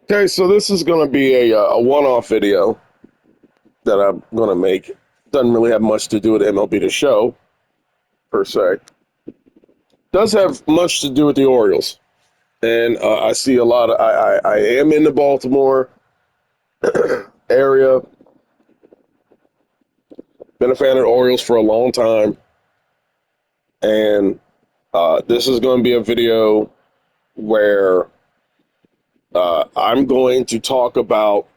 Okay, so this is going to be a one-off video that I'm going to make. Doesn't really have much to do with MLB The Show, per se. Does have much to do with the Orioles. And I see a lot of, I am in the Baltimore area. Been a fan of the Orioles for a long time. And this is going to be a video where I'm going to talk about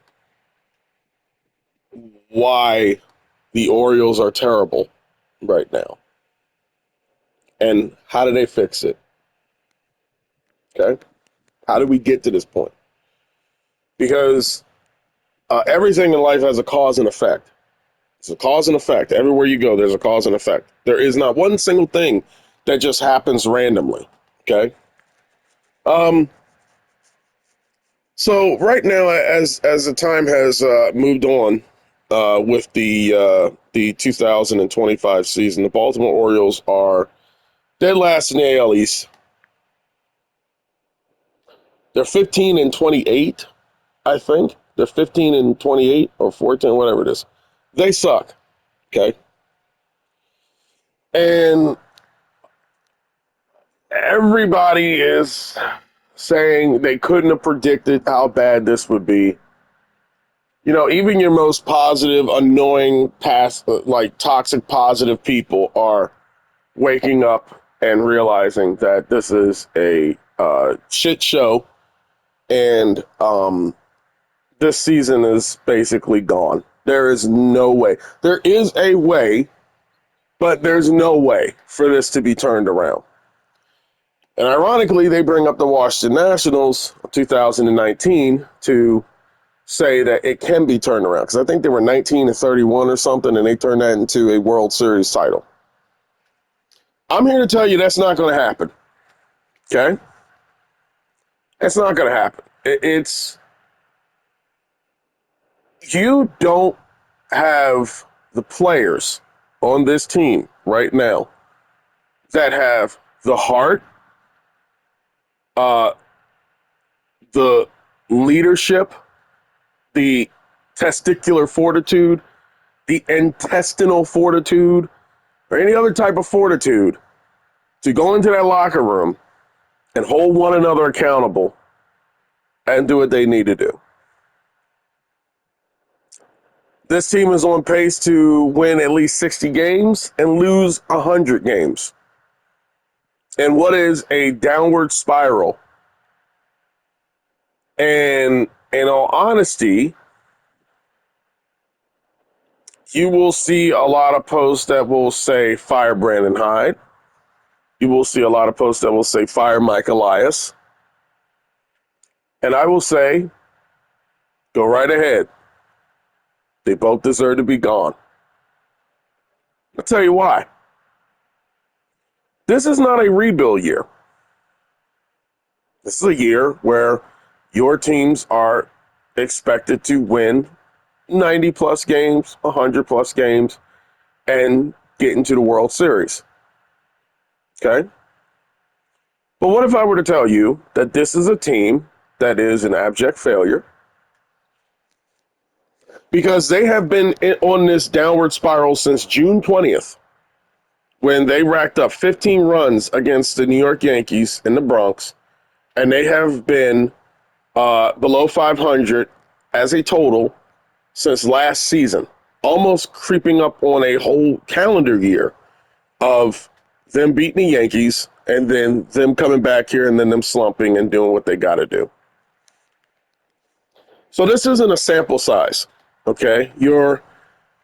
why the Orioles are terrible right now and how do they fix it. Okay. How did we get to this point? Because everything in life has a cause and effect. It's a cause and effect. Everywhere you go, there's a cause and effect. There is not one single thing that just happens randomly. Okay. Um. So right now, as the time has moved on with the 2025 season, the Baltimore Orioles are dead last in the AL East. They're 15-28, I think. They're 15-28 or 14, whatever it is. They suck. Okay. And everybody is saying they couldn't have predicted how bad this would be. You know, even your most positive, annoying, past, like toxic positive people are waking up and realizing that this is a shit show and this season is basically gone. There is no way. There is a way, but there's no way for this to be turned around. And ironically, they bring up the Washington Nationals of 2019 to say that it can be turned around because I think they were 19-31 or something, and they turned that into a World Series title. I'm here to tell you that's not going to happen. Okay, it's not going to happen. It's you don't have the players on this team right now that have the heart, uh, the leadership, the testicular fortitude, the intestinal fortitude, or any other type of fortitude to go into that locker room and hold one another accountable and do what they need to do. This team is on pace to win at least 60 games and lose 100 games. And what is a downward spiral? And in all honesty, you will see a lot of posts that will say fire Brandon Hyde. You will see a lot of posts that will say fire Mike Elias. And I will say, go right ahead. They both deserve to be gone. I'll tell you why. This is not a rebuild year. This is a year where your teams are expected to win 90 plus games, 100 plus games, and get into the World Series. Okay? But what if I were to tell you that this is a team that is an abject failure because they have been on this downward spiral since June 20th when they racked up 15 runs against the New York Yankees in the Bronx, and they have been below 500 as a total since last season, almost creeping up on a whole calendar year of them beating the Yankees and then them coming back here and then them slumping and doing what they got to do. So this isn't a sample size, okay? Your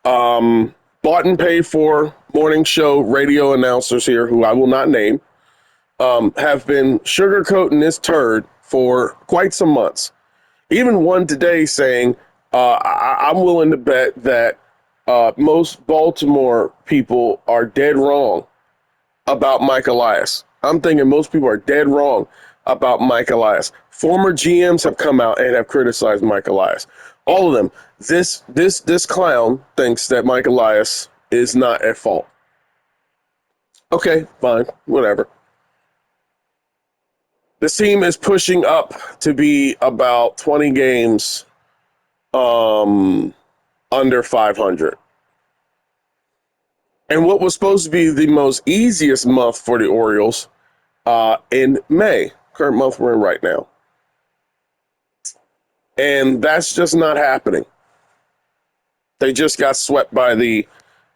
bought and paid for morning show radio announcers here, who I will not name, have been sugarcoating this turd for quite some months. Even one today saying, I'm willing to bet that most Baltimore people are dead wrong about Mike Elias. I'm thinking most people are dead wrong about Mike Elias. Former GMs have come out and have criticized Mike Elias. All of them. This clown thinks that Mike Elias is not at fault. Okay, fine, whatever. This team is pushing up to be about 20 games under 500. And what was supposed to be the most easiest month for the Orioles in May, current month we're in right now. And that's just not happening. They just got swept by the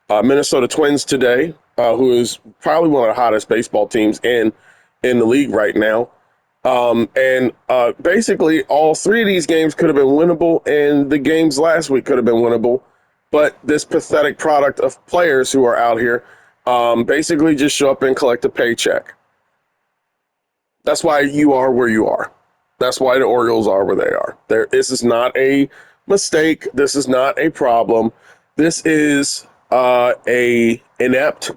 Minnesota Twins today, who is probably one of the hottest baseball teams in the league right now. And basically, all three of these games could have been winnable, and the games last week could have been winnable. But this pathetic product of players who are out here basically just show up and collect a paycheck. That's why you are where you are. That's why the Orioles are where they are. This is not a mistake. This is not a problem. This is a inept,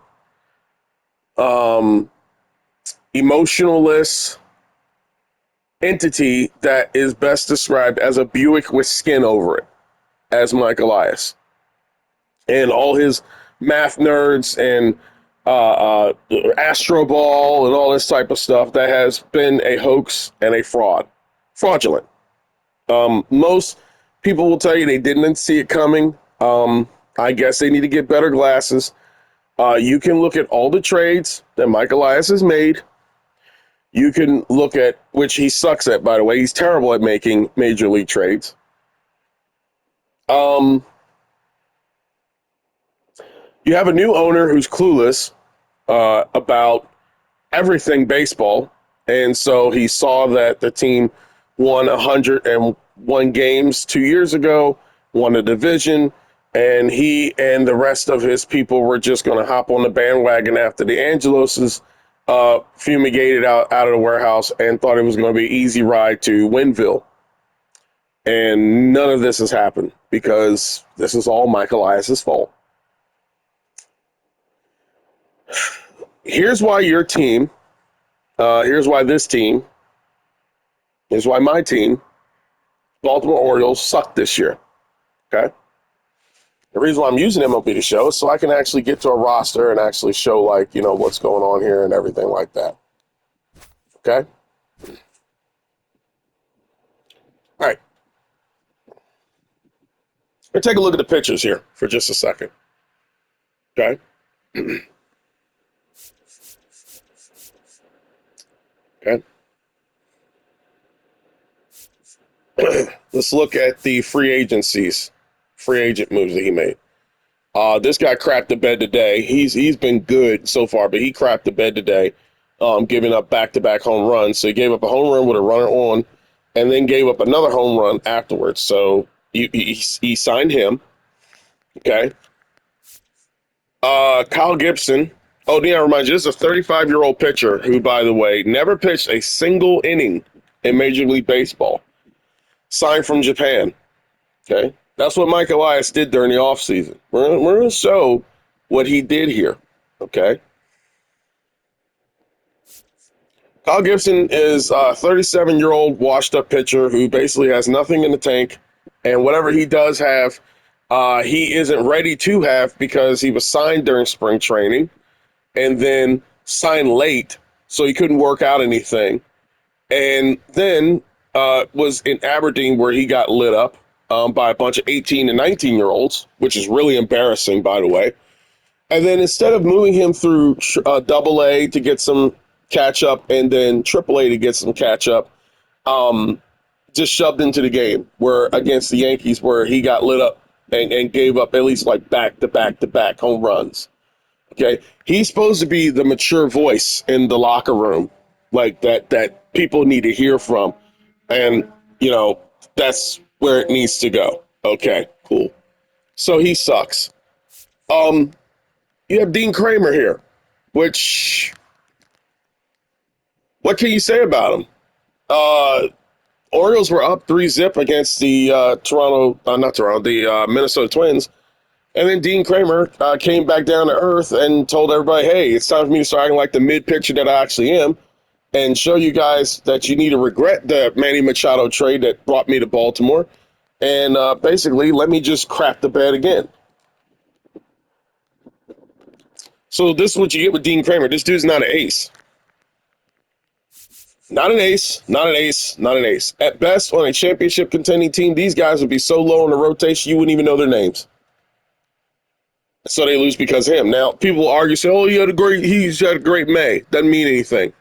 emotionless entity that is best described as a Buick with skin over it, as Mike Elias. And all his math nerds and Astro Ball and all this type of stuff that has been a hoax and a fraudulent. Most people will tell you they didn't see it coming. I guess they need to get better glasses. You can look at all the trades that Mike Elias has made. You can look at, which he sucks at, by the way. He's terrible at making major league trades. You have a new owner who's clueless about everything baseball. And so he saw that the team won 101 games 2 years ago, won a division, and he and the rest of his people were just going to hop on the bandwagon after the Angeloses fumigated out of the warehouse and thought it was going to be an easy ride to Winville. And none of this has happened because this is all Mike Elias' fault. Here's why your team, here's why this team, here's why my team, Baltimore Orioles, sucked this year. Okay? The reason why I'm using MLB to show is so I can actually get to a roster and actually show, like, you know, what's going on here and everything like that. Okay? All right. Let's take a look at the pitchers here for just a second. Okay? Okay? Let's look at the free agent moves that he made. This guy crapped the bed today. He's been good so far, but he crapped the bed today, giving up back-to-back home runs. So he gave up a home run with a runner on, and then gave up another home run afterwards. So he signed him. Okay. Kyle Gibson. Oh, yeah, I remind you, this is a 35-year-old pitcher who, by the way, never pitched a single inning in Major League Baseball. Signed from Japan. Okay. That's what Mike Elias did during the offseason. We're going to show what he did here. Okay. Kyle Gibson is a 37-year-old washed-up pitcher who basically has nothing in the tank. And whatever he does have, he isn't ready to have because he was signed during spring training and then signed late, so he couldn't work out anything. And then was in Aberdeen where he got lit up by a bunch of 18 and 19-year-olds, which is really embarrassing, by the way. And then instead of moving him through AA to get some catch-up and then AAA to get some catch-up, just shoved into the game where against the Yankees where he got lit up and gave up at least like back-to-back home runs. Okay, he's supposed to be the mature voice in the locker room, like that people need to hear from, and you know that's where it needs to go. Okay, cool. So he sucks. You have Dean Kramer here, which what can you say about him? Orioles were up 3-0 against the Minnesota Twins. And then Dean Kramer came back down to earth and told everybody, hey, it's time for me to start acting like the mid-pitcher that I actually am and show you guys that you need to regret the Manny Machado trade that brought me to Baltimore. And basically, let me just crap the bed again. So this is what you get with Dean Kramer. This dude's not an ace. Not an ace, not an ace, not an ace. At best, on a championship contending team, these guys would be so low in the rotation you wouldn't even know their names. So they lose because of him. Now, people argue, say, "Oh, he's had a great May." Doesn't mean anything.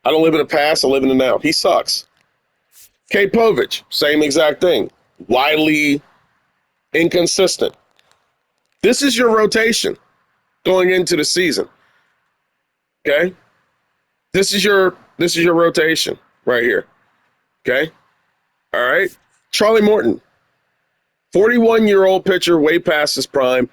I don't live in the past. I live in the now. He sucks. Kate Povich, same exact thing. Widely inconsistent. This is your rotation going into the season. Okay? This is your rotation right here. Okay? All right? Charlie Morton, 41-year-old pitcher, way past his prime,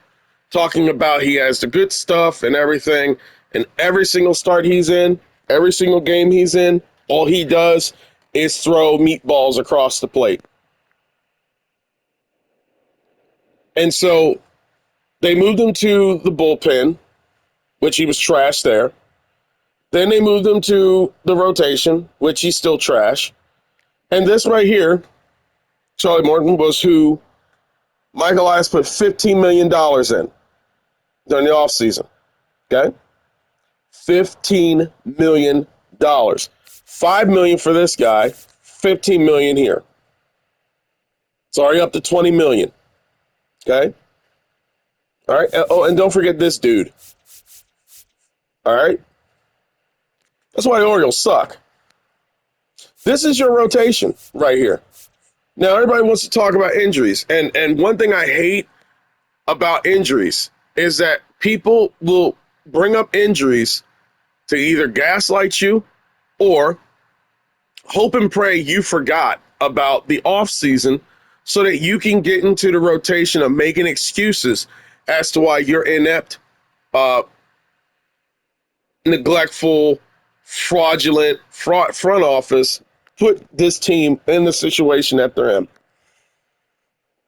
talking about he has the good stuff and everything, and every single start he's in, every single game he's in, all he does is throw meatballs across the plate. And so they moved him to the bullpen, which he was trash there. Then they moved him to the rotation, which he's still trash. And this right here, Charlie Morton, was who Michael Elias put $15 million in during the offseason. Okay? $15 million. $5 million for this guy, $15 million here. It's already up to $20 million. Okay? All right. Oh, and don't forget this dude. All right? That's why the Orioles suck. This is your rotation right here. Now, everybody wants to talk about injuries. And one thing I hate about injuries is that people will bring up injuries to either gaslight you or hope and pray you forgot about the offseason so that you can get into the rotation of making excuses as to why you're inept, neglectful, fraudulent front office put this team in the situation that they're in.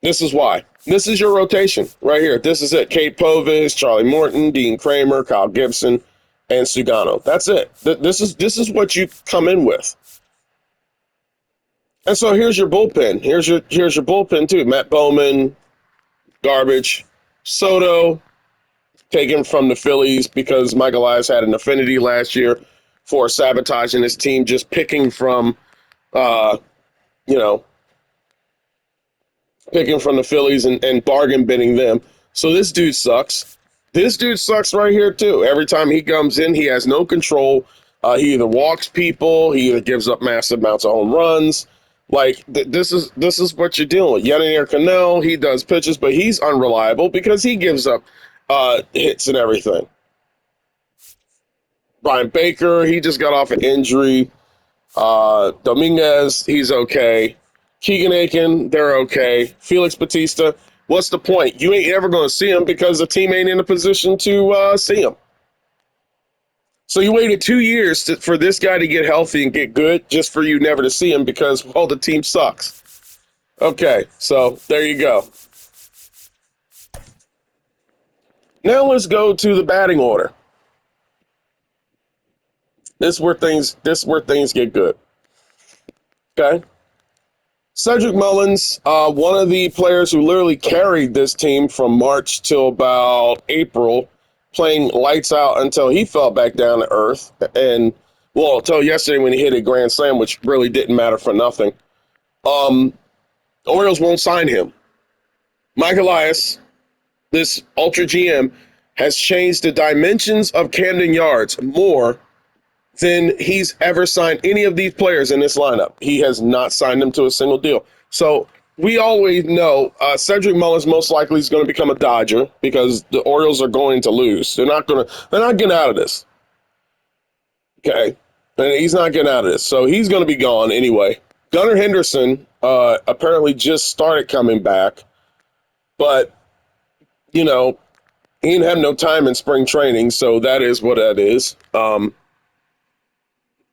This is why. This is your rotation right here. This is it. Kate Povich, Charlie Morton, Dean Kramer, Kyle Gibson, and Sugano. That's it. This is what you come in with. And so here's your bullpen. Here's your bullpen too. Matt Bowman, garbage. Soto, taken from the Phillies because Michael Elias had an affinity last year for sabotaging his team, just picking from, picking from the Phillies and bargain bidding them. So this dude sucks. This dude sucks right here too. Every time he comes in, he has no control. He either walks people, he either gives up massive amounts of home runs. Like this is what you're dealing with. Yadier Cano, he does pitches, but he's unreliable because he gives up hits and everything. Brian Baker, he just got off an injury. Dominguez, he's okay. Keegan Aiken, they're okay. Felix Batista, what's the point? You ain't ever going to see him because the team ain't in a position to see him. So you waited 2 years for this guy to get healthy and get good just for you never to see him because, well, the team sucks. Okay, so there you go. Now let's go to the batting order. This is where things get good. Okay? Cedric Mullins, one of the players who literally carried this team from March till about April, playing lights out until he fell back down to earth. And, well, until yesterday when he hit a grand slam, which really didn't matter for nothing. The Orioles won't sign him. Mike Elias, this Ultra GM, has changed the dimensions of Camden Yards more than he's ever signed any of these players in this lineup. He has not signed them to a single deal. So we always know Cedric Mullins most likely is going to become a Dodger because the Orioles are going to lose. They're not getting out of this. Okay. And he's not getting out of this. So he's going to be gone anyway. Gunnar Henderson apparently just started coming back, but he didn't have no time in spring training, so that is what that is.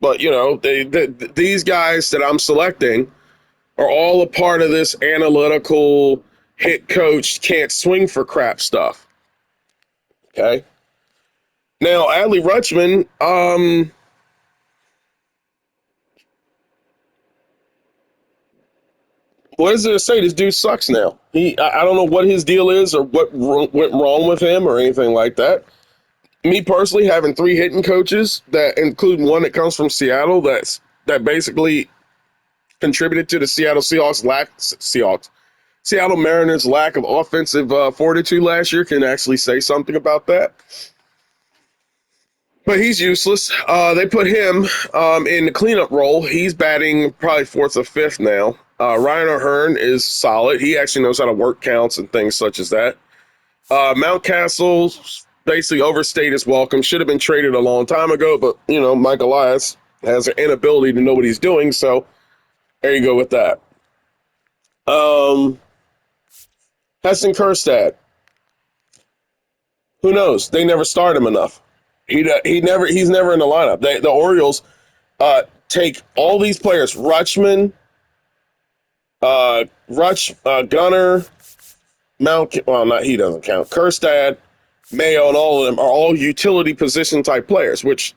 But, these guys that I'm selecting are all a part of this analytical, hit coach, can't swing for crap stuff. Okay? Now, Adley Rutschman, what is there to say? This dude sucks now. I don't know what his deal is or what went wrong with him or anything like that. Me personally, having 3 hitting coaches that include one that comes from Seattle, that that basically contributed to the Seattle Mariners' lack of offensive fortitude last year can actually say something about that. But he's useless. They put him in the cleanup role. He's batting probably fourth or fifth now. Ryan O'Hearn is solid. He actually knows how to work counts and things such as that. Mountcastle basically overstayed his welcome. Should have been traded a long time ago, but, Mike Elias has an inability to know what he's doing, so there you go with that. Heston Kjerstad. Who knows? They never start him enough. He's never in the lineup. The Orioles take all these players, Gunner, he doesn't count. Kjerstad, Mayo, and all of them are all utility position type players, which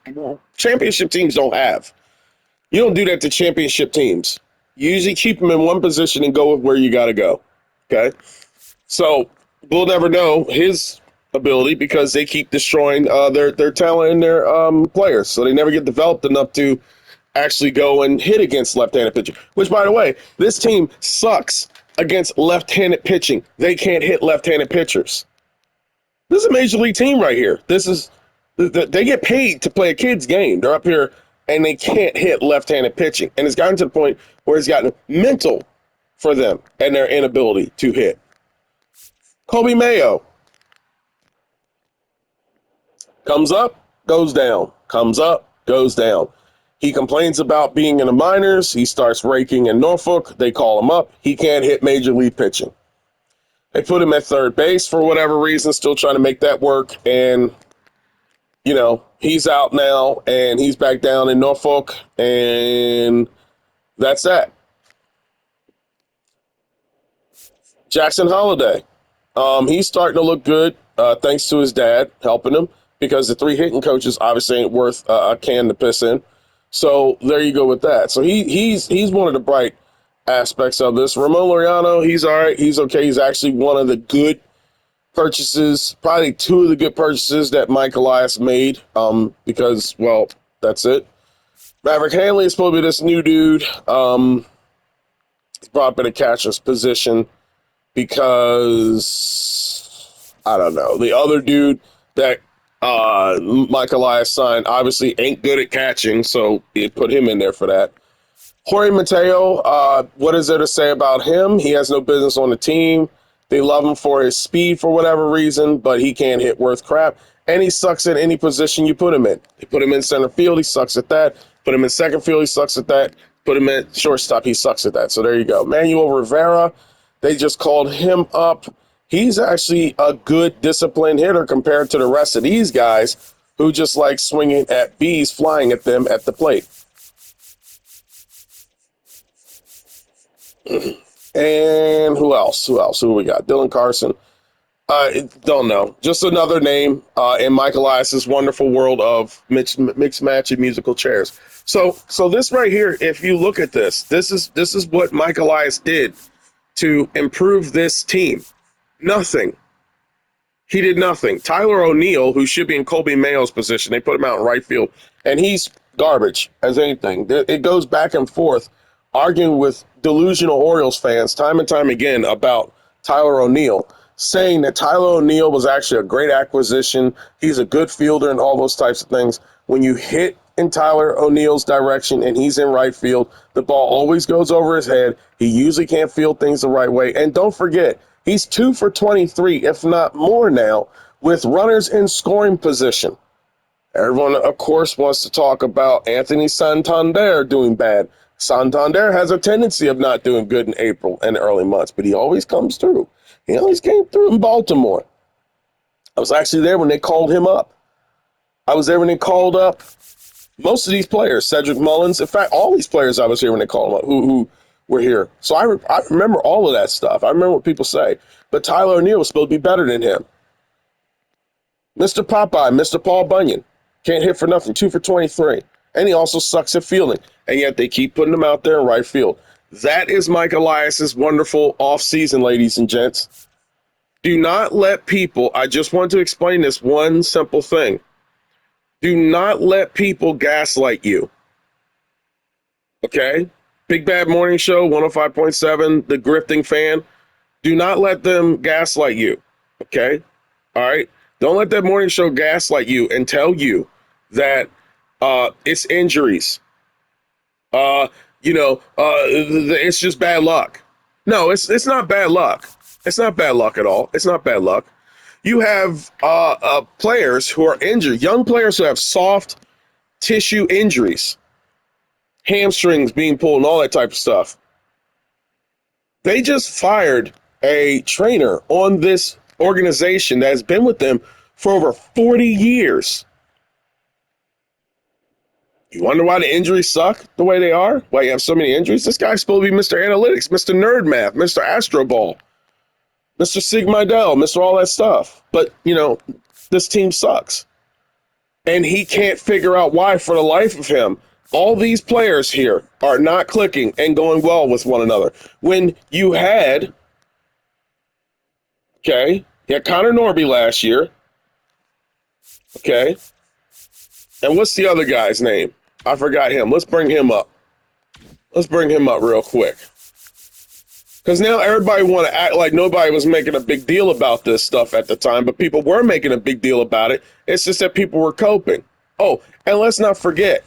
championship teams don't have. You don't do that to championship teams. You usually keep them in one position and go with where you got to go. Okay? So we'll never know his ability because they keep destroying their talent and their players. So they never get developed enough to actually go and hit against left-handed pitching. Which, by the way, this team sucks against left-handed pitching. They can't hit left-handed pitchers. This is a major league team right here. They get paid to play a kid's game. They're up here and they can't hit left-handed pitching. And it's gotten to the point where it's gotten mental for them and their inability to hit. Kobe Mayo. Comes up, goes down. Comes up, goes down. He complains about being in the minors. He starts raking in Norfolk. They call him up. He can't hit major league pitching. They put him at third base for whatever reason, still trying to make that work. And, he's out now, and he's back down in Norfolk, and that's that. Jackson Holiday. He's starting to look good, thanks to his dad helping him, because the three hitting coaches obviously ain't worth a can to piss in. So there you go with that. So he's one of the bright aspects of this. Ramon Laureano, he's all right. He's okay. He's actually one of the good purchases, probably two of the good purchases that Mike Elias made, because, well, that's it. Maverick Hanley is supposed to be this new dude. He's brought up in a catcher's position because, I don't know, the other dude that Mike Elias signed obviously ain't good at catching, so he put him in there for that. Jorge Mateo, what is there to say about him? He has no business on the team. They love him for his speed for whatever reason, but he can't hit worth crap. And he sucks at any position you put him in. You put him in center field, he sucks at that. Put him in second field, he sucks at that. Put him in shortstop, he sucks at that. So there you go. Manuel Rivera, they just called him up. He's actually a good disciplined hitter compared to the rest of these guys who just like swinging at bees flying at them at the plate. And who else? Who we got? Dylan Carson. Don't know. Just another name in Mike Elias's wonderful world of mixed match and musical chairs. So this right here, if you look at this is what Mike Elias did to improve this team. Nothing. He did nothing. Tyler O'Neill, who should be in Colby Mayo's position, they put him out in right field, and he's garbage as anything. It goes back and forth, arguing with delusional Orioles fans time and time again about Tyler O'Neill, saying that Tyler O'Neill was actually a great acquisition. He's a good fielder and all those types of things. When you hit in Tyler O'Neill's direction and he's in right field, the ball always goes over his head. He usually can't field things the right way. And don't forget, he's 2 for 23, if not more now, with runners in scoring position. Everyone, of course, wants to talk about Anthony Santander doing bad. Santander has a tendency of not doing good in April and early months, but he always comes through. He always came through in Baltimore. I was actually there when they called him up. I was there when they called up most of these players, Cedric Mullins. In fact, all these players I was here when they called him up who were here. So I remember all of that stuff. I remember what people say. But Tyler O'Neill was supposed to be better than him. Mr. Popeye, Mr. Paul Bunyan, can't hit for nothing, 2 for 23. And he also sucks at fielding. And yet they keep putting him out there in right field. That is Mike Elias's wonderful offseason, ladies and gents. Do not let people, I just want to explain this one simple thing. Do not let people gaslight you. Okay? Big Bad Morning Show, 105.7, The Grifting Fan. Do not let them gaslight you. Okay? All right? Don't let that morning show gaslight you and tell you that it's injuries. Uh, it's just bad luck. No, it's not bad luck. It's not bad luck at all. It's not bad luck. You have players who are injured, young players who have soft tissue injuries, hamstrings being pulled, and all that type of stuff. They just fired a trainer on this organization that has been with them for over 40 years. You wonder why the injuries suck the way they are? Why you have so many injuries? This guy's supposed to be Mr. Analytics, Mr. Nerd Math, Mr. Astroball, Mr. Sigma-Dell, Mr. all that stuff. But, this team sucks. And he can't figure out why for the life of him. All these players here are not clicking and going well with one another. When you had Connor Norby last year. Okay. And what's the other guy's name? I forgot him. Let's bring him up. Let's bring him up real quick. Because now everybody want to act like nobody was making a big deal about this stuff at the time, but people were making a big deal about it. It's just that people were coping. Oh, and let's not forget.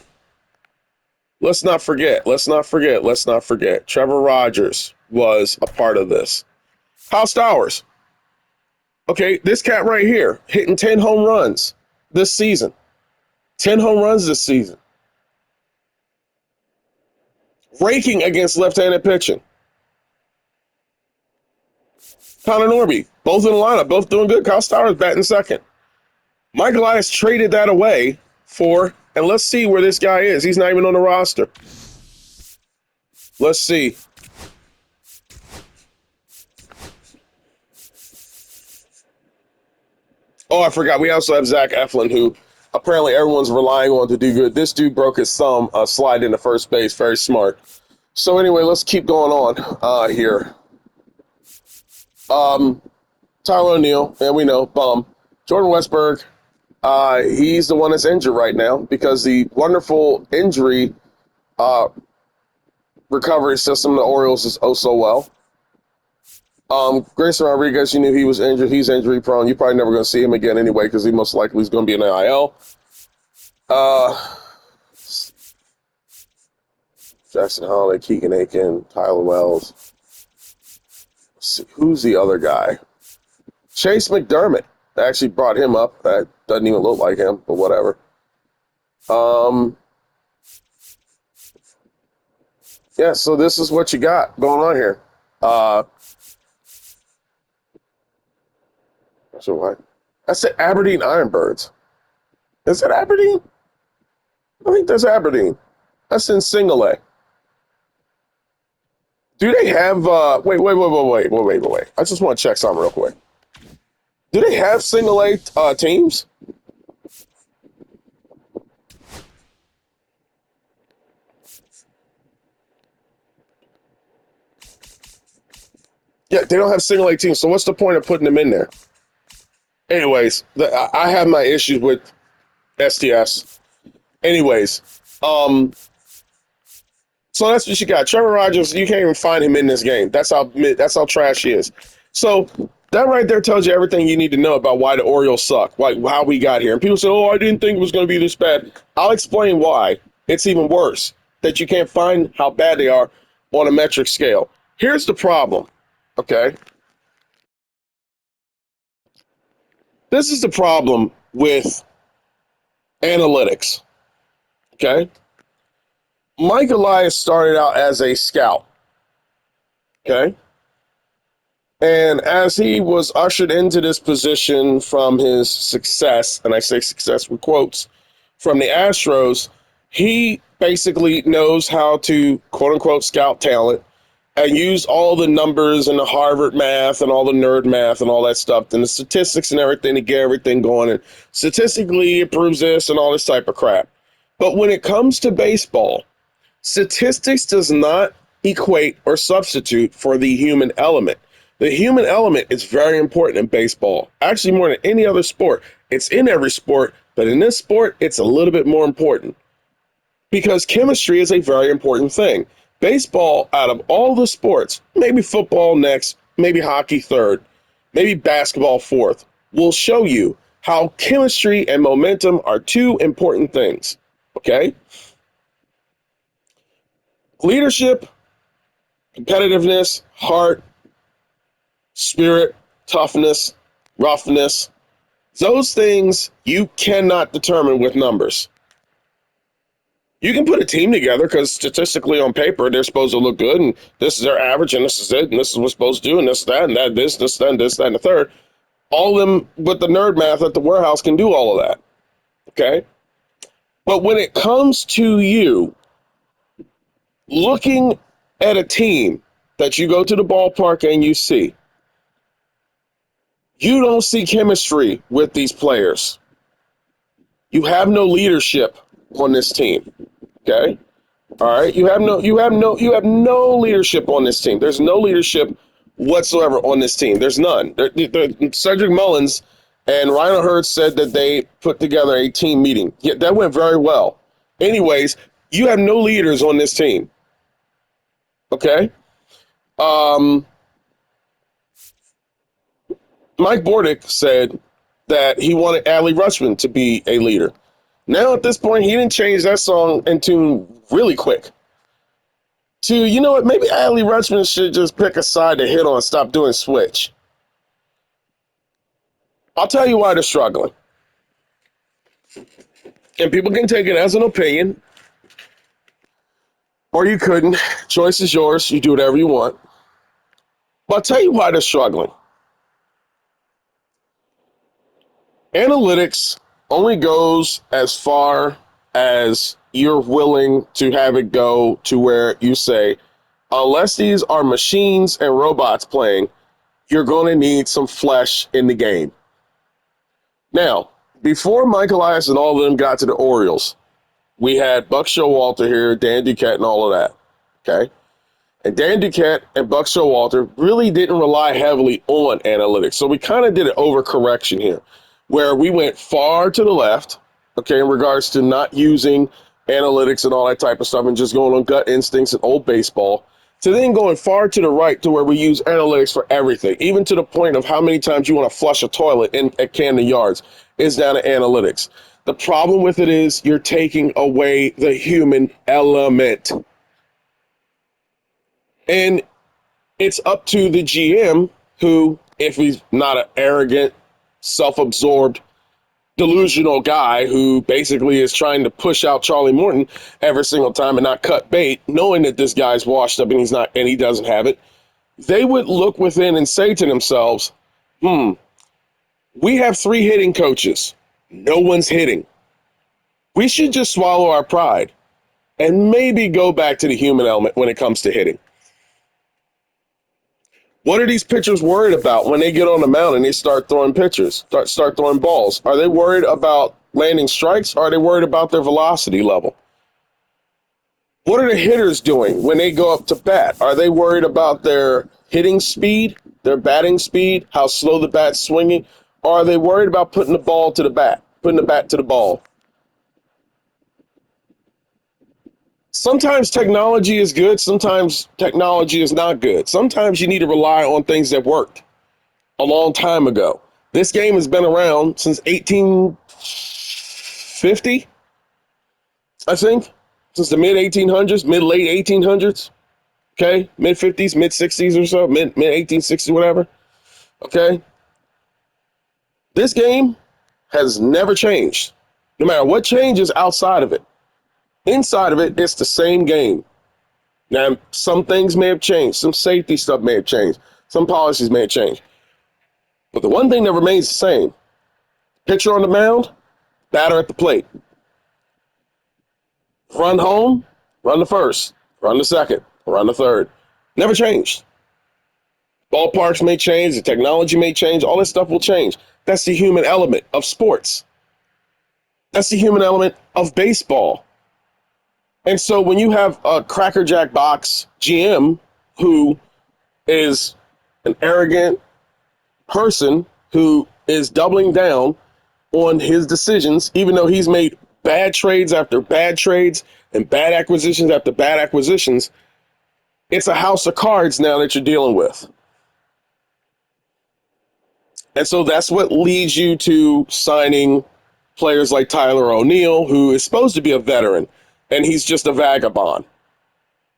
Trevor Rogers was a part of this. House Stowers. Okay, this cat right here, hitting 10 home runs this season. 10 home runs this season. Raking against left-handed pitching. Connor Norby, both in the lineup, both doing good. Kyle Stowers batting second. Mike Elias traded that away for, and let's see where this guy is. He's not even on the roster. Let's see. Oh, I forgot. We also have Zach Eflin, who apparently everyone's relying on to do good. This dude broke his thumb sliding into first base. Very smart. So anyway, let's keep going on here. Tyler O'Neill, and we know, bum. Jordan Westberg, he's the one that's injured right now because the wonderful injury recovery system, the Orioles, is oh so well. Grayson Rodriguez, you knew he was injured. He's injury prone. You're probably never going to see him again anyway because he most likely is going to be in the IL. Jackson Holiday, Keegan Aiken, Tyler Wells. Let's see, who's the other guy? Chase McDermott. They actually brought him up. That doesn't even look like him, but whatever. Yeah, so this is what you got going on here. So what? I said Aberdeen Ironbirds. Is it Aberdeen? I think that's Aberdeen. That's in Single A. Do they have wait. I just want to check something real quick. Do they have Single A teams? Yeah, they don't have Single A teams, so what's the point of putting them in there? Anyways, I have my issues with STS. Anyways, so that's what you got. Trevor Rogers, you can't even find him in this game. That's how trash he is. So that right there tells you everything you need to know about why the Orioles suck, like how we got here. And people say, "Oh, I didn't think it was going to be this bad." I'll explain why. It's even worse that you can't find how bad they are on a metric scale. Here's the problem. Okay. This is the problem with analytics. Okay. Mike Elias started out as a scout. Okay. And as he was ushered into this position from his success, and I say success with quotes, from the Astros, he basically knows how to, quote unquote, scout talent and use all the numbers and the Harvard math and all the nerd math and all that stuff and the statistics and everything to get everything going. And statistically, it proves this and all this type of crap. But when it comes to baseball, statistics does not equate or substitute for the human element. The human element is very important in baseball, actually more than any other sport. It's in every sport, but in this sport, it's a little bit more important. because chemistry is a very important thing. Baseball, out of all the sports, maybe football next, maybe hockey third, maybe basketball fourth, will show you how chemistry and momentum are two important things. Okay? Leadership, competitiveness, heart, spirit, toughness, roughness, those things you cannot determine with numbers. You can put a team together because statistically on paper they're supposed to look good, and this is their average, and this is it, and this is what's supposed to do, and this, that, and that, this, that, and this, that, and the third. All of them with the nerd math at the warehouse can do all of that. Okay? But when it comes to you looking at a team that you go to the ballpark and you see, you don't see chemistry with these players. You have no leadership on this team. Okay? All right, you have no leadership on this team. There's no leadership whatsoever on this team. There's none. Cedric Mullins and Ryan Hurts said that they put together a team meeting. Yeah, that went very well. Anyways, you have no leaders on this team. Okay. Um, Mike Bordick said that he wanted Adley Rutschman to be a leader. Now at this point, he didn't change that song and tune really quick. To, you know what, maybe Adley Rutschman should just pick a side to hit on and stop doing switch. I'll tell you why they're struggling. And people can take it as an opinion, or you couldn't. Choice is yours. You do whatever you want. But I'll tell you why they're struggling. Analytics only goes as far as you're willing to have it go to where you say, unless these are machines and robots playing, you're going to need some flesh in the game. Now, before Mike Elias and all of them got to the Orioles, we had Buck Showalter here, Dan Duquette, and all of that. Okay? And Dan Duquette and Buck Showalter really didn't rely heavily on analytics. So we kind of did an overcorrection here, where we went far to the left, okay, in regards to not using analytics and all that type of stuff and just going on gut instincts and old baseball, to then going far to the right to where we use analytics for everything, even to the point of how many times you want to flush a toilet at Camden Yards is down to analytics. The problem with it is you're taking away the human element. And it's up to the GM who, if he's not an arrogant, self-absorbed, delusional guy who basically is trying to push out Charlie Morton every single time and not cut bait, knowing that this guy's washed up and he's not, and he doesn't have it, they would look within and say to themselves, we have 3 hitting coaches. No one's hitting. We should just swallow our pride and maybe go back to the human element when it comes to hitting. What are these pitchers worried about when they get on the mound and they start throwing pitches, start throwing balls? Are they worried about landing strikes, or are they worried about their velocity level? What are the hitters doing when they go up to bat? Are they worried about their hitting speed, their batting speed, how slow the bat's swinging? Or are they worried about putting the ball to the bat, putting the bat to the ball? Sometimes technology is good. Sometimes technology is not good. Sometimes you need to rely on things that worked a long time ago. This game has been around since 1850, I think, since the mid 1800s, mid late 1800s. Okay, mid 50s, mid 60s or so, mid 1860s, whatever. Okay, this game has never changed, no matter what changes outside of it. Inside of it, it's the same game. Now, some things may have changed. Some safety stuff may have changed. Some policies may have changed. But the one thing that remains the same, pitcher on the mound, batter at the plate. Run home, run the first, run the second, run the third. Never changed. Ballparks may change, the technology may change, all this stuff will change. That's the human element of sports. That's the human element of baseball. And so when you have a crackerjack box GM who is an arrogant person who is doubling down on his decisions, even though he's made bad trades after bad trades and bad acquisitions after bad acquisitions, it's a house of cards now that you're dealing with. And so that's what leads you to signing players like Tyler O'Neill, who is supposed to be a veteran, and he's just a vagabond.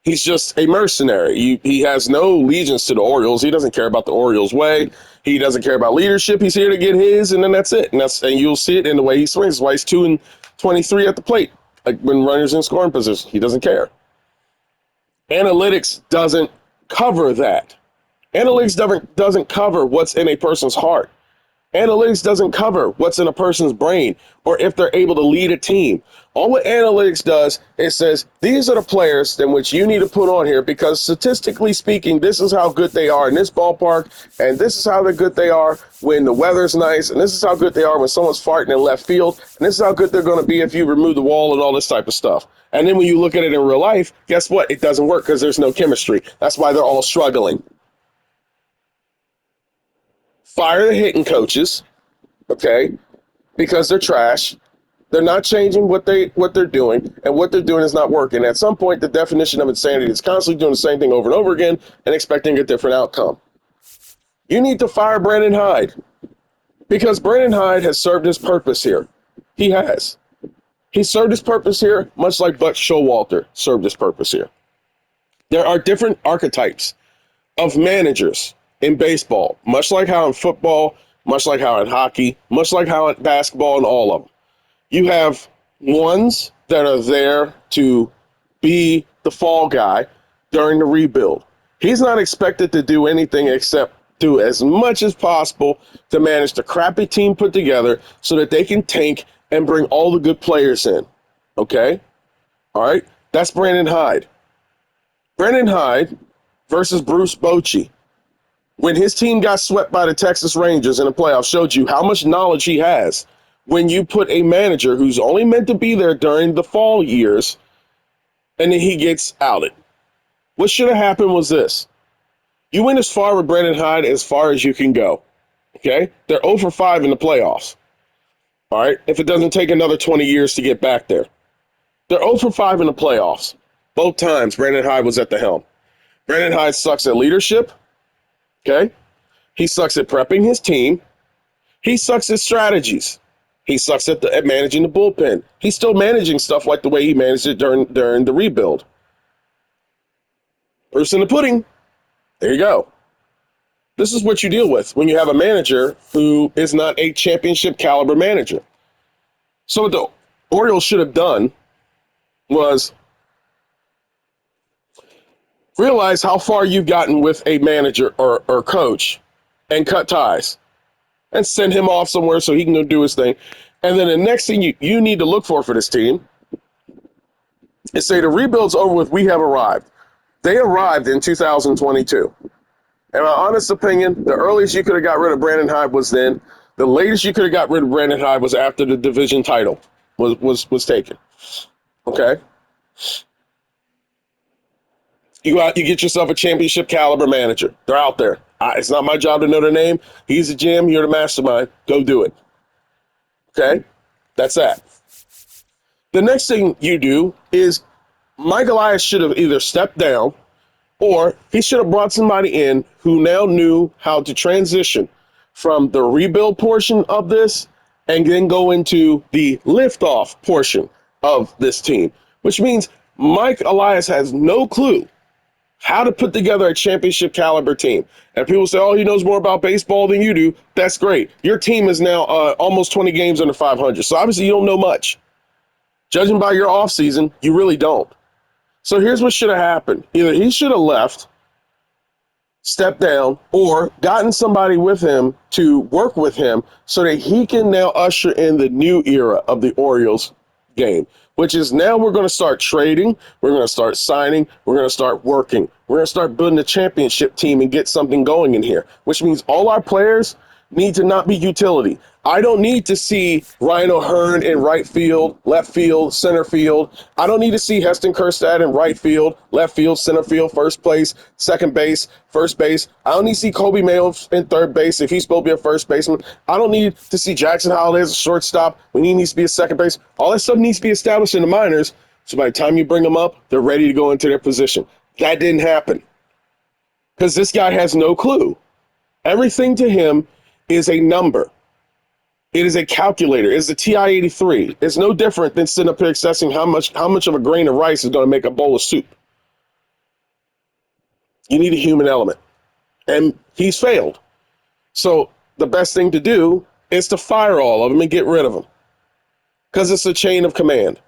He's just a mercenary. He has no allegiance to the Orioles. He doesn't care about the Orioles way. He doesn't care about leadership. He's here to get his, and then that's it. And you'll see it in the way he swings. That's why he's 2-23 at the plate, like when runners in scoring position. He doesn't care. Analytics doesn't cover that. Analytics doesn't cover what's in a person's heart. Analytics doesn't cover what's in a person's brain or if they're able to lead a team. All what analytics does is says, these are the players in which you need to put on here because statistically speaking, this is how good they are in this ballpark, and this is how good they are when the weather's nice, and this is how good they are when someone's farting in left field, and this is how good they're going to be if you remove the wall and all this type of stuff. And then when you look at it in real life, guess what? It doesn't work because there's no chemistry. That's why they're all struggling. Fire the hitting coaches, okay, because they're trash. They're not changing what they're doing, and what they're doing is not working. At some point, the definition of insanity is constantly doing the same thing over and over again and expecting a different outcome. You need to fire Brandon Hyde because Brandon Hyde has served his purpose here. He has. He served his purpose here, much like Buck Showalter served his purpose here. There are different archetypes of managers in baseball, much like how in football, much like how in hockey, much like how in basketball, and all of them. You have ones that are there to be the fall guy during the rebuild. He's not expected to do anything except do as much as possible to manage the crappy team put together so that they can tank and bring all the good players in. Okay? All right? That's Brandon Hyde. Brandon Hyde versus Bruce Bochy. When his team got swept by the Texas Rangers in the playoffs, showed you how much knowledge he has when you put a manager who's only meant to be there during the fall years and then he gets outed. What should have happened was this. You went as far with Brandon Hyde as far as you can go. Okay? They're 0 for 5 in the playoffs. All right? If it doesn't take another 20 years to get back there. They're 0 for 5 in the playoffs. Both times Brandon Hyde was at the helm. Brandon Hyde sucks at leadership. Okay? He sucks at prepping his team. He sucks at strategies. He sucks at managing the bullpen. He's still managing stuff like the way he managed it during the rebuild. Proof's in the pudding. There you go. This is what you deal with when you have a manager who is not a championship caliber manager. So what the Orioles should have done was realize how far you've gotten with a manager or coach and cut ties and send him off somewhere so he can go do his thing. And then the next thing you need to look for this team is say the rebuild's over with, we have arrived. They arrived in 2022. In my honest opinion, the earliest you could have got rid of Brandon Hyde was then. The latest you could have got rid of Brandon Hyde was after the division title was taken. Okay? You go out, you get yourself a championship caliber manager. They're out there. It's not my job to know their name. He's the GM. You're the mastermind. Go do it. Okay? That's that. The next thing you do is Mike Elias should have either stepped down or he should have brought somebody in who now knew how to transition from the rebuild portion of this and then go into the liftoff portion of this team, which means Mike Elias has no clue how to put together a championship caliber team. And people say, oh, he knows more about baseball than you do. That's great. Your team is now almost 20 games under 500. So obviously you don't know much. Judging by your offseason, you really don't. So here's what should have happened. Either he should have left, stepped down, or gotten somebody with him to work with him so that he can now usher in the new era of the Orioles game, which is now we're going to start trading, we're going to start signing, we're going to start working, we're going to start building a championship team and get something going in here, which means all our players need to not be utility. I don't need to see Ryan O'Hearn in right field, left field, center field. I don't need to see Heston Kjerstad in right field, left field, center field, first place, second base, first base. I don't need to see Kobe Mayo in third base if he's supposed to be a first baseman. I don't need to see Jackson Holiday as a shortstop when he needs to be a second base. All that stuff needs to be established in the minors, so by the time you bring them up, they're ready to go into their position. That didn't happen because this guy has no clue. Everything to him is a number. It is a calculator. It's a TI-83. It's no different than sitting up here assessing how much of a grain of rice is going to make a bowl of soup. You need a human element. And he's failed. So the best thing to do is to fire all of them and get rid of them. Because it's a chain of command.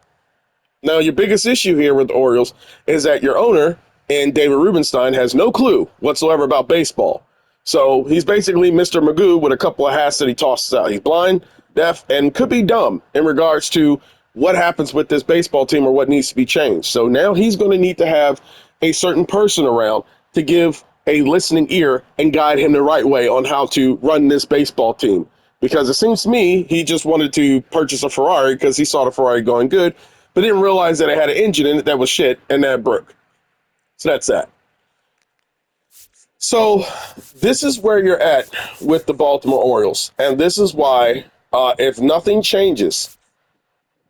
Now, your biggest issue here with the Orioles is that your owner, and David Rubenstein, has no clue whatsoever about baseball. So he's basically Mr. Magoo with a couple of hats that he tosses out. He's blind, deaf, and could be dumb in regards to what happens with this baseball team or what needs to be changed. So now he's going to need to have a certain person around to give a listening ear and guide him the right way on how to run this baseball team. Because it seems to me he just wanted to purchase a Ferrari because he saw the Ferrari going good, but didn't realize that it had an engine in it that was shit and that broke. So that's that. So this is where you're at with the Baltimore Orioles. And this is why, if nothing changes,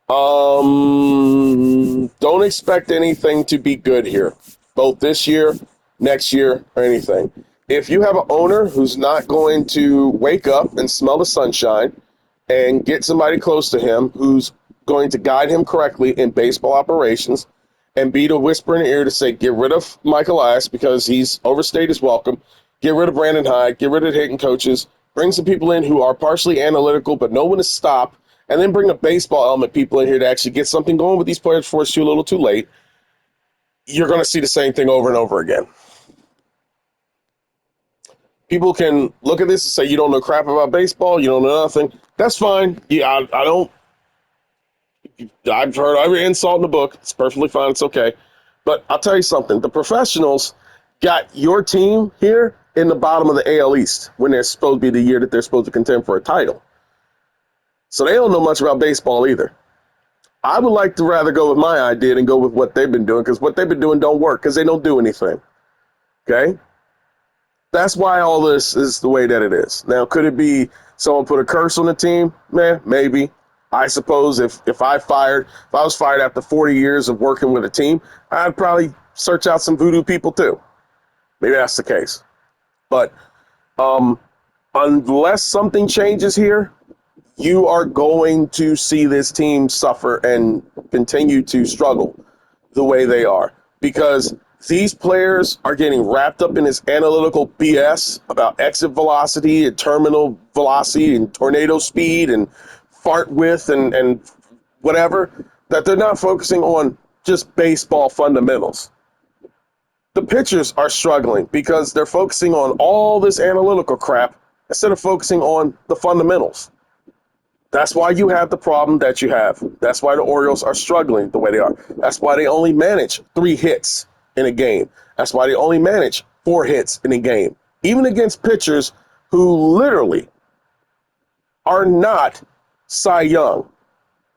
don't expect anything to be good here, both this year, next year, or anything. If you have an owner who's not going to wake up and smell the sunshine and get somebody close to him who's going to guide him correctly in baseball operations, and be the whisper in the ear to say, get rid of Michael Elias because he's overstayed his welcome. Get rid of Brandon Hyde. Get rid of the hitting coaches. Bring some people in who are partially analytical but know when to stop. And then bring a baseball element people in here to actually get something going with these players before it's too little too late. You're going to see the same thing over and over again. People can look at this and say, you don't know crap about baseball. You don't know nothing. That's fine. Yeah, I don't. I've heard every insult in the book. It's perfectly fine. It's okay. But I'll tell you something. The professionals got your team here in the bottom of the AL East when they're supposed to be the year that they're supposed to contend for a title. So they don't know much about baseball either. I would like to rather go with my idea than go with what they've been doing because what they've been doing don't work because they don't do anything. Okay? That's why all this is the way that it is. Now, could it be someone put a curse on the team? Maybe. I suppose if I was fired after 40 years of working with a team, I'd probably search out some voodoo people too. Maybe that's the case. But unless something changes here, you are going to see this team suffer and continue to struggle the way they are. Because these players are getting wrapped up in this analytical BS about exit velocity and terminal velocity and tornado speed and fart width and whatever, that they're not focusing on just baseball fundamentals. The pitchers are struggling because they're focusing on all this analytical crap instead of focusing on the fundamentals. That's why you have the problem that you have. That's why the Orioles are struggling the way they are. That's why they only manage 3 hits in a game. That's why they only manage 4 hits in a game. Even against pitchers who literally are not Cy Young.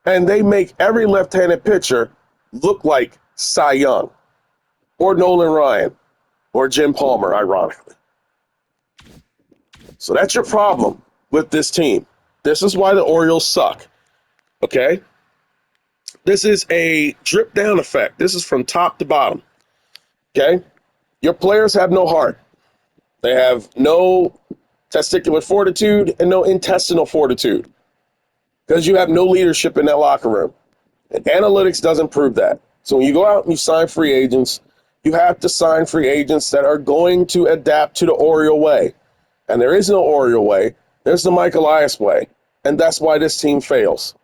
And they make every left-handed pitcher look like Cy Young or Nolan Ryan or Jim Palmer, ironically. So that's your problem with this team. This is why the Orioles suck, okay? This is a drip-down effect. This is from top to bottom, okay? Your players have no heart. They have no testicular fortitude and no intestinal fortitude because you have no leadership in that locker room. And analytics doesn't prove that. So when you go out and you sign free agents, you have to sign free agents that are going to adapt to the Oriole way. And there is no Oriole way. There's the Mike Elias way. And that's why this team fails.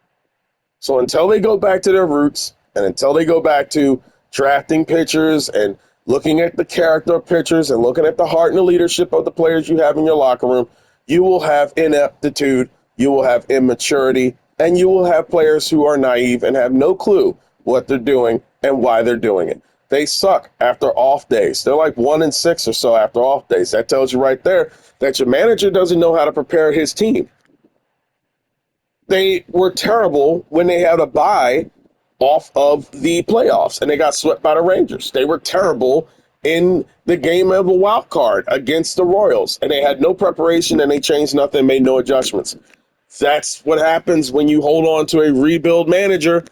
So until they go back to their roots and until they go back to drafting pitchers and looking at the character of pitchers and looking at the heart and the leadership of the players you have in your locker room, you will have ineptitude, you will have immaturity, and you will have players who are naive and have no clue what they're doing and why they're doing it. They suck after off days. They're like 1-6 or so after off days. That tells you right there that your manager doesn't know how to prepare his team. They were terrible when they had a bye off of the playoffs and they got swept by the Rangers. They were terrible in the game of a wild card against the Royals, and they had no preparation and they changed nothing, made no adjustments. That's what happens when you hold on to a rebuild manager.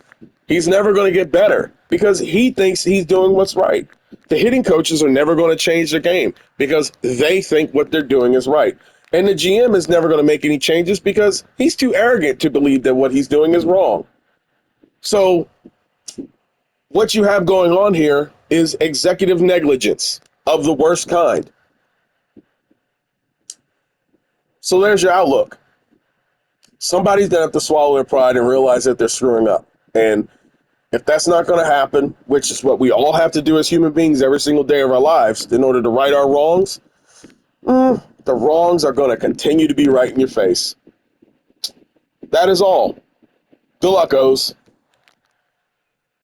He's never going to get better because he thinks he's doing what's right. The hitting coaches are never going to change the game because they think what they're doing is right. And the GM is never going to make any changes because he's too arrogant to believe that what he's doing is wrong. So what you have going on here is executive negligence of the worst kind. So there's your outlook. Somebody's going to have to swallow their pride and realize that they're screwing up. And if that's not going to happen, which is what we all have to do as human beings every single day of our lives in order to right our wrongs, the wrongs are going to continue to be right in your face. That is all. Good luck, O's.